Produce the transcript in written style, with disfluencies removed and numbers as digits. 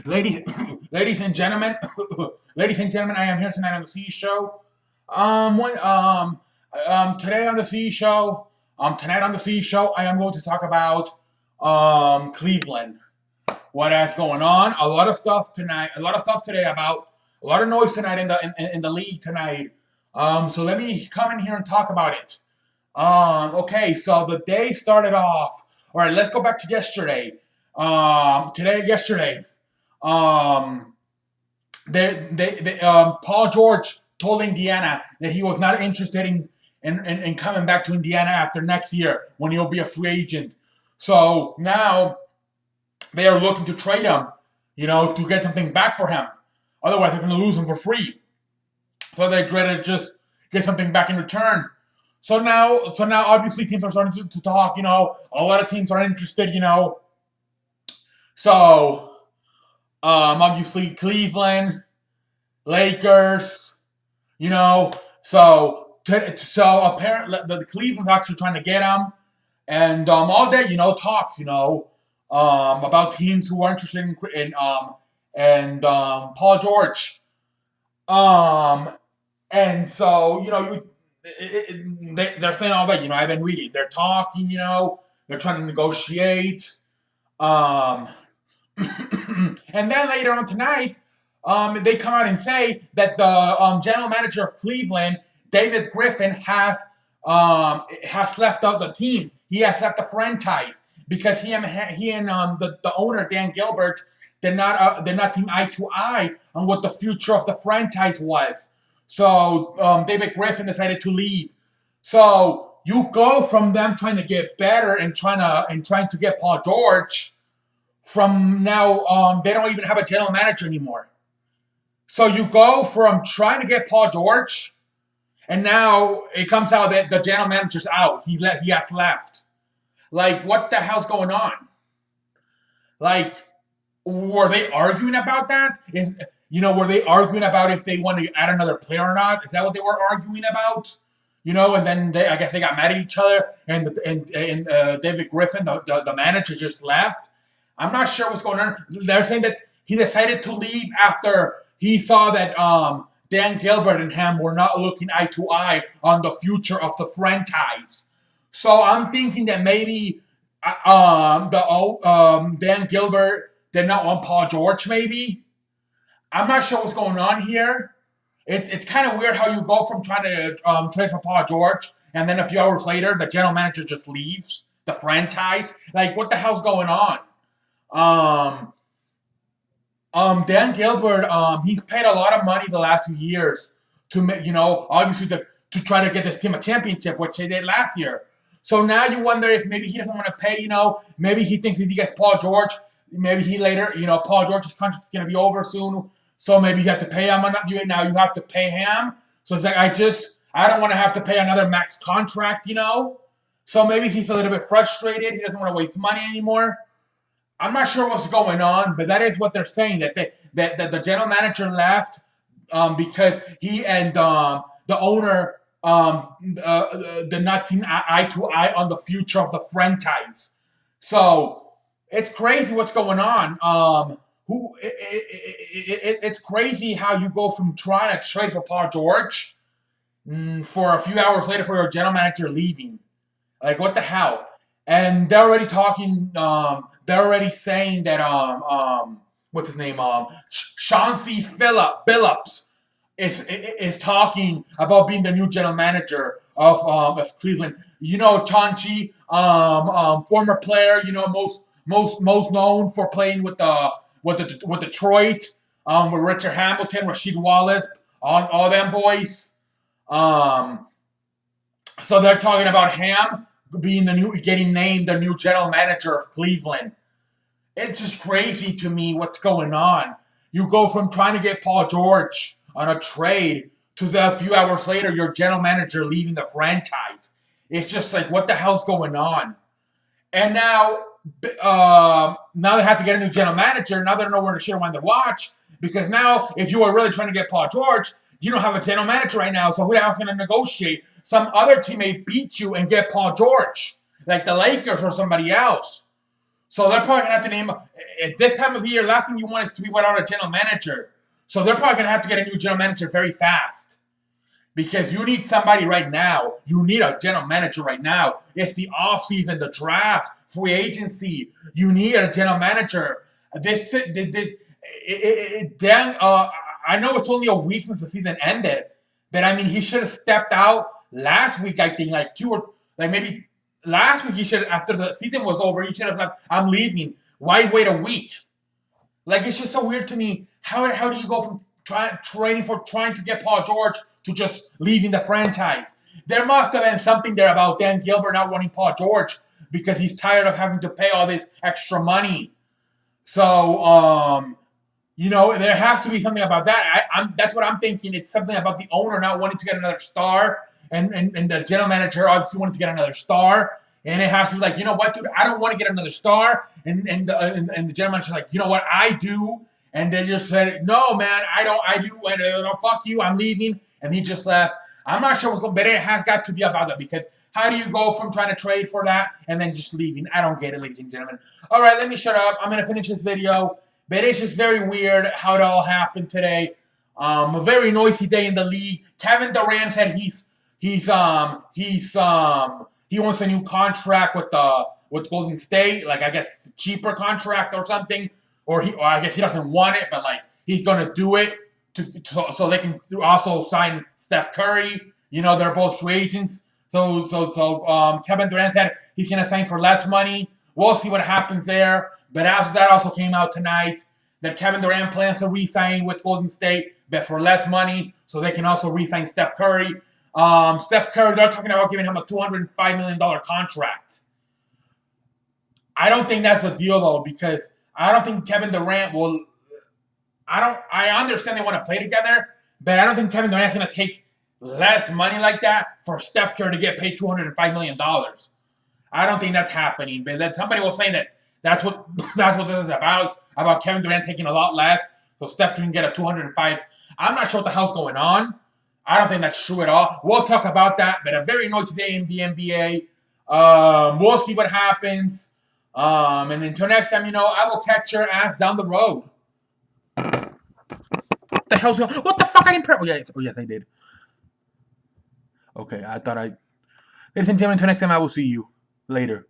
ladies, ladies and gentlemen, ladies and gentlemen, I am here tonight on the C Show. One, today on the C Show, tonight on the C Show, I am going to talk about Cleveland. What is going on? A lot of stuff tonight. A lot of stuff today about a lot of noise tonight in the league tonight. So let me come in here and talk about it. Okay, so the day started off. All right, let's go back to yesterday. Yesterday. Um, Paul George told Indiana that he was not interested in coming back to Indiana after next year when he'll be a free agent. So now they are looking to trade him, to get something back for him. Otherwise, they're going to lose him for free. So they'd rather just get something back in return. So now, obviously, teams are starting to talk. A lot of teams are interested. So obviously Cleveland, Lakers, so apparently the Cleveland's actually trying to get him, and all day, talks, about teams who are interested in Paul George, and so they're saying all that, I've been reading, they're talking, they're trying to negotiate, um. And then later on tonight, they come out and say that the general manager of Cleveland, David Griffin, has left out the team. He has left the franchise because he and the owner Dan Gilbert did not seem eye to eye on what the future of the franchise was. So David Griffin decided to leave. So you go from them trying to get better and trying to get Paul George. From now, they don't even have a general manager anymore. So you go from trying to get Paul George, and now it comes out that the general manager's out. He has left. Like, what the hell's going on? Like, were they arguing about that? Were they arguing about if they want to add another player or not? Is that what they were arguing about? And then I guess they got mad at each other, and David Griffin, the manager, just left. I'm not sure what's going on. They're saying that he decided to leave after he saw that Dan Gilbert and him were not looking eye to eye on the future of the franchise. So I'm thinking that maybe Dan Gilbert did not want Paul George, maybe. I'm not sure what's going on here. It's kind of weird how you go from trying to trade for Paul George, and then a few hours later, the general manager just leaves the franchise. Like, what the hell's going on? Dan Gilbert, he's paid a lot of money the last few years to make, obviously to try to get this team a championship, which they did last year. So now you wonder if maybe he doesn't want to pay, maybe he thinks if he gets Paul George, maybe he later, Paul George's contract is going to be over soon. So maybe you have to pay him. I'm not doing it now. You have to pay him. So it's like, I don't want to have to pay another max contract, So maybe he's a little bit frustrated. He doesn't want to waste money anymore. I'm not sure what's going on, but that is what they're saying, that the general manager left because he and the owner did not seem eye to eye on the future of the franchise. So it's crazy what's going on. It's crazy how you go from trying to trade for Paul George for a few hours later for your general manager leaving. Like, what the hell? And they're already talking. They're already saying that what's his name? Chauncey Billups is talking about being the new general manager of Cleveland. Chauncey, former player. Most known for playing with Detroit, with Richard Hamilton, Rasheed Wallace, all them boys. So they're talking about him getting named the new general manager of Cleveland. It's just crazy to me what's going on. You go from trying to get Paul George on a trade to a few hours later, your general manager leaving the franchise. It's just like, what the hell's going on? And now they have to get a new general manager. Now they don't know where to shit on the watch, because now if you are really trying to get Paul George, you don't have a general manager right now. So who the hell's going to negotiate? Some other team may beat you and get Paul George, like the Lakers or somebody else. So they're probably gonna have to name at this time of the year. Last thing you want is to be without a general manager. So they're probably gonna have to get a new general manager very fast because you need somebody right now. You need a general manager right now. It's the offseason, the draft, free agency. You need a general manager. I know it's only a week since the season ended, but I mean, he should have stepped out last week. I think maybe last week he should, after the season was over, he should have left. I'm leaving. Why wait a week? Like, it's just so weird to me. How do you go from trying to get Paul George to just leaving the franchise? There must have been something there about Dan Gilbert not wanting Paul George because he's tired of having to pay all this extra money. So, there has to be something about that. That's what I'm thinking. It's something about the owner not wanting to get another star, and the general manager obviously wanting to get another star. And it has to be like, you know what, dude, I don't want to get another star. And the general manager's like, you know what, I do. And they just said, no, man, I do. And fuck you, I'm leaving. And he just left. I'm not sure what's going on, but it has got to be about that because how do you go from trying to trade for that and then just leaving? I don't get it, ladies and gentlemen. All right, let me shut up. I'm going to finish this video. But it's just very weird how it all happened today. A very noisy day in the league. Kevin Durant said he wants a new contract with Golden State, like I guess cheaper contract or something, or I guess he doesn't want it, but like he's gonna do it so they can also sign Steph Curry. They're both free agents. So Kevin Durant said he's gonna sign for less money. We'll see what happens there. But as that also came out tonight that Kevin Durant plans to re-sign with Golden State, but for less money, so they can also re-sign Steph Curry. Steph Curry, they're talking about giving him a $205 million contract. I don't think that's a deal, though, because I don't think Kevin Durant will... I understand they want to play together, but I don't think Kevin Durant's going to take less money like that for Steph Curry to get paid $205 million. I don't think that's happening, but somebody was saying that's what this is about Kevin Durant taking a lot less, so Steph can get a 205. I'm not sure what the hell's going on. I don't think that's true at all. We'll talk about that, but a very noisy day in the NBA. We'll see what happens. And until next time, I will catch your ass down the road. What the hell's going on? What the fuck? I didn't press. Oh, yes, I did. Okay, I thought I... Ladies and gentlemen, until next time, I will see you later.